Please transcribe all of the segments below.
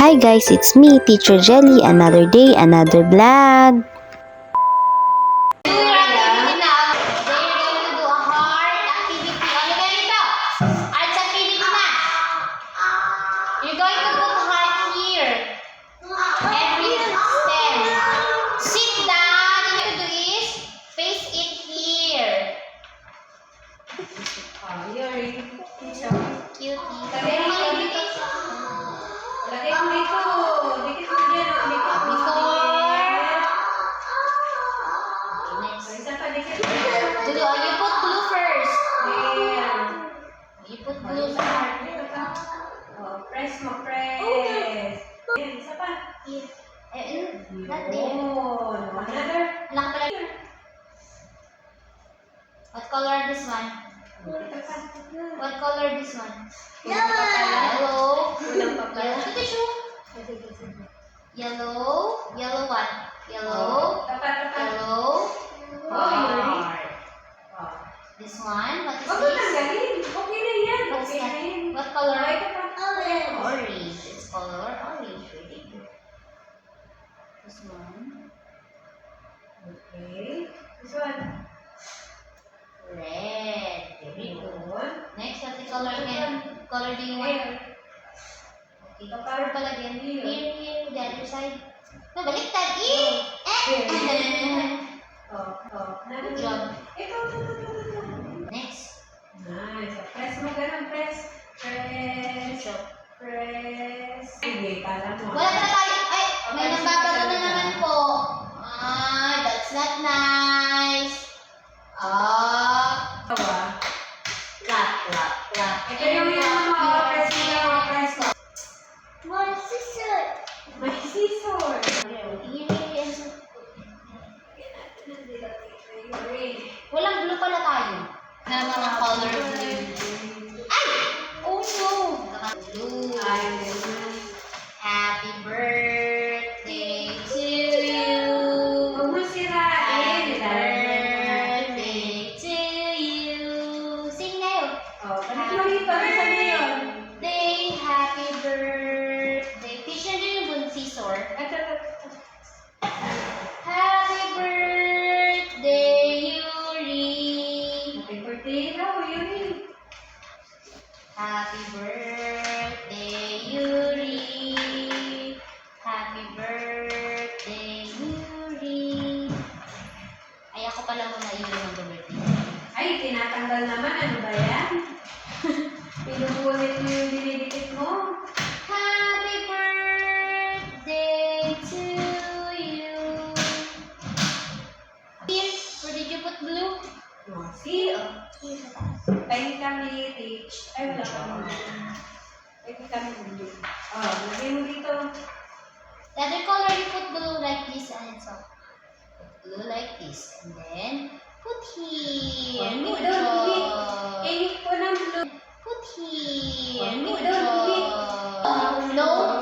Hi guys, it's me, Teacher Jelly. Another day, another vlog. What color this one? What color this one? Yellow. Yellow. Yellow what? Yellow. Yellow. Heart. This one. What is this? What's that? What color? Orange. It's color orange. Really good. This one. Okay. This one. Red. Very good. Good. Next, what's the color again? Color do you want? Okay, purple again. Here, the other side. No, baliktad. Good job. Next. Nice. Press mo ganun. Press. Press. Press. Sige, kala mo. Wala na tayo. Ay, may nagbabato na naman po. That's not nice. Clap, clap, clap. Ito yung mo. Press mo. Press mo. My sister. May scissor. Walang blue pala tayo. Na mga color blue. Ay! Oh no! Blue. Happy birthday to you. Huwag mo sirain. Happy birthday to you. Sing ngayon. Balik mo rito. Saan na yun? Happy birthday. Teacher din yung bunsisor. Happy birthday, Yuri. Happy birthday daw, Yuri. Happy birthday, Yuri. Happy birthday, Yuri. Ay, ako pala muna Yuri mag-birthday. Ay, tinatanggal naman. Ano ba yan? Pinubulit mo yung dinidikit mo. Happy birthday to you. Here, where did you put blue? See? Ay, kami rich. Ay, wala ka mo. Ay, kami blue. Lagay mo dito. The other color you put blue like this and so. Put blue like this. And then put here. Don't Good job. Ihik po ng blue. Put here. Don't Good job.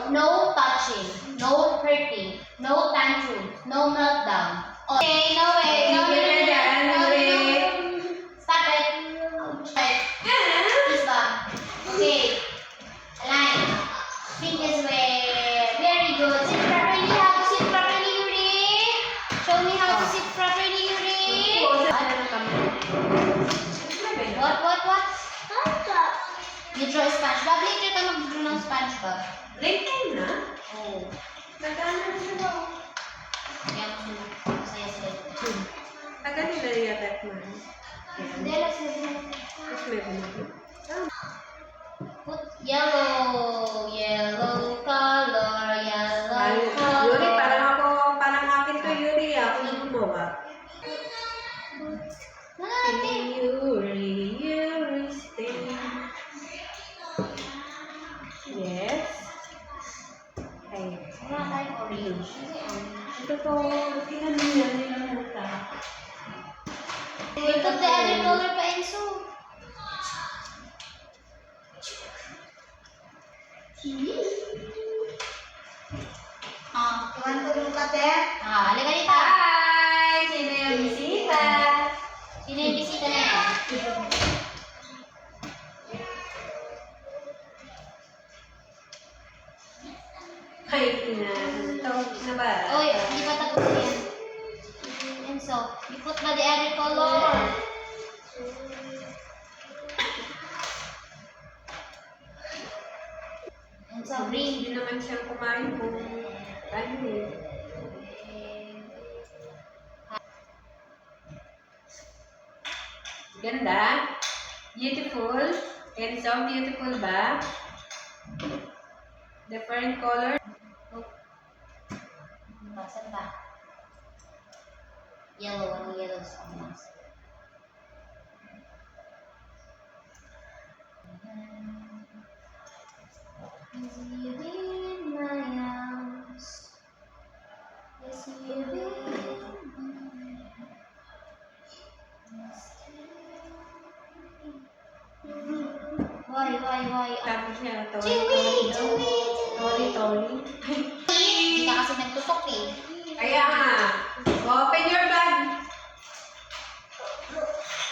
No touching. No hurting. No tantrum. No meltdown. Okay, no way. No way. Stop it. This one. Okay. Align. Spin this way. Very good. Sit properly. How to sit properly, Yuri? Show me how to sit properly, Yuri. What? You draw SpongeBob. Later ka mag-draw ng SpongeBob. Late time na? Oh. Nagana na siya. Kaya masaya sila. Tagal nila yung Batman. Hindi, let's do Tapos may blue. Put yellow. Yellow color. Yellow Yuri, color. parang akin to Yuri. Ako yung gumawa. Natin. Yuri, stay. Yes. Ay. Wala tayong orange. Ito to, tingnan mo yan yung muta. We put the other color pa Enzo. Iwan ko yung kate. Halika dito. Hi! Sino yung bisita? Sino yung bisita na yan? Ay, tapos na ba? Oy, hindi pa tapos yan. And so, you put ba the other color? And so, green. Hindi naman siya kumain kung ano eh. Ganda. Beautiful. And so beautiful ba? Different color. Saan ba? Yellow. Ano yellow sa mas? Is you in my arms? Is you in Why? Tapos niya, Chewy! Tony. Hindi ka kasi nagtusok eh. Kaya nga. Open your bag.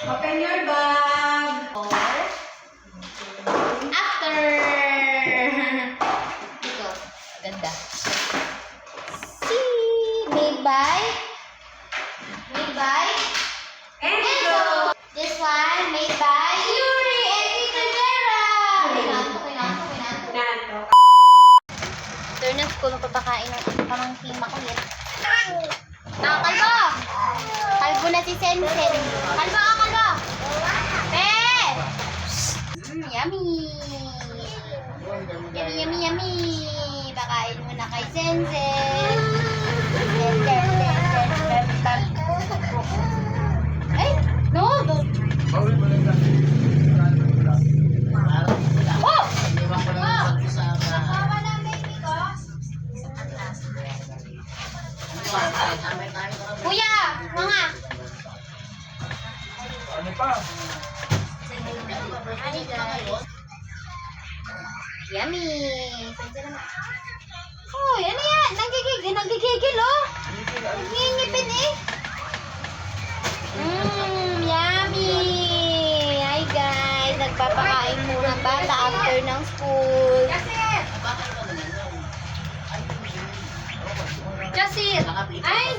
Open your bag. Or, after. Ito, ganda. See, made by Enzo. This one made by Yuri and Peter Vera. Kailangan. Nato. After na school, papakain ng pamangkin makulit. Kalbo! Kalbo na si Sensen. Kalbo! Yummy! Yummy! Pakain mo na kay Sensen. Ay! No! Oh! Nakawa na ang baby ko. Kuya! Mga! Hi guys! Yummy! Oh, yan yan! Nagigigil oh! Nagingipin eh! Yummy! Hi guys! Nagpapakain muna bata after ng school. Jasir! Ay!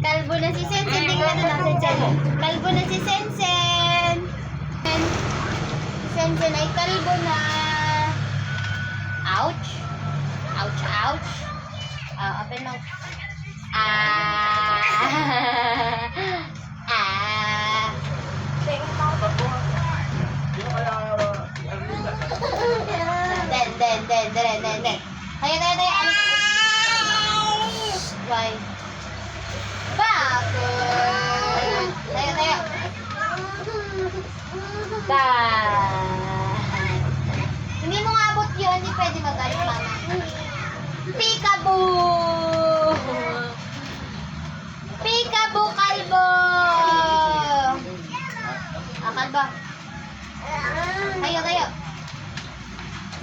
Kalbo na si Sensen. Tingnan na nasa dyan. Kalbo na si Sensen. Sensen ay kalbo na. Ouch. Open mouth. Then. Tayo. Why? Bakit? Tayo. Hindi mo nga abot yun. Hindi pwede magalit, mama. Peekaboo! Peekaboo, kalbo! Kalbo. Tayo.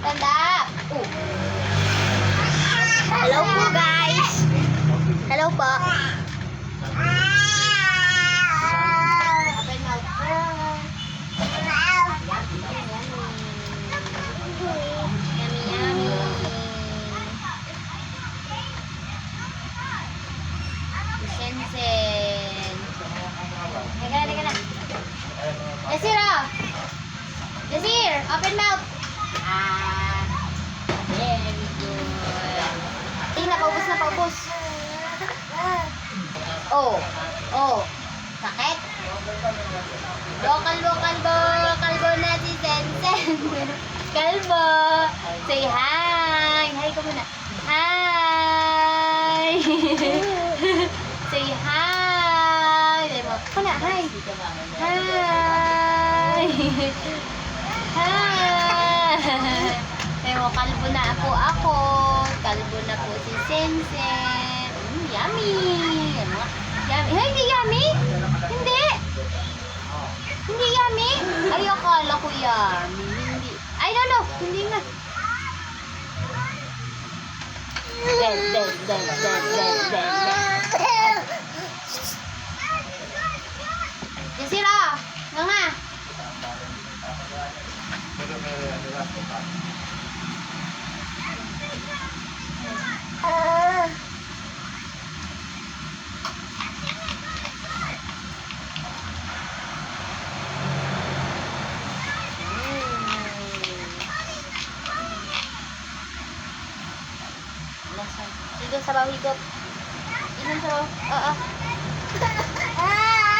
Stand up. Hello po, guys. Hello po. Open mouth. Yummy. Sensen. Teka na. Yasir, open mouth. Very good. Napaubos. Oh. Sakit? Kalbo na si Sensen. Kalbo. Say hi. Hi ka muna. Hi. Say hi. Say mo. Muna, hi. Hi. Say mo, kalbo na po ako. Kalbo na po si Sensen. Yummy. Yummy. Hey, hindi yummy? Hindi yummy? Ay, akala ko yummy. Hindi. I don't know. Hindi nga. Jasira, nga nga. Higop sa bawah, higop. Inom sa bawah. Oo.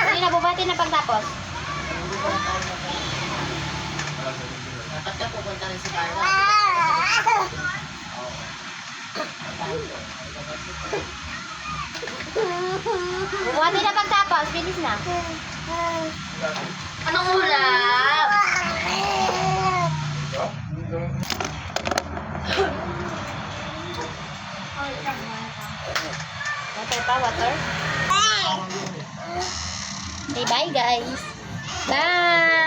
Sige na, bubati na pagtapos. Dapat ka pupunta rin sa Carla. Bubati na pagtapos. Bilis na. Anong ulam? Water pa, water. Okay, bye guys. Bye!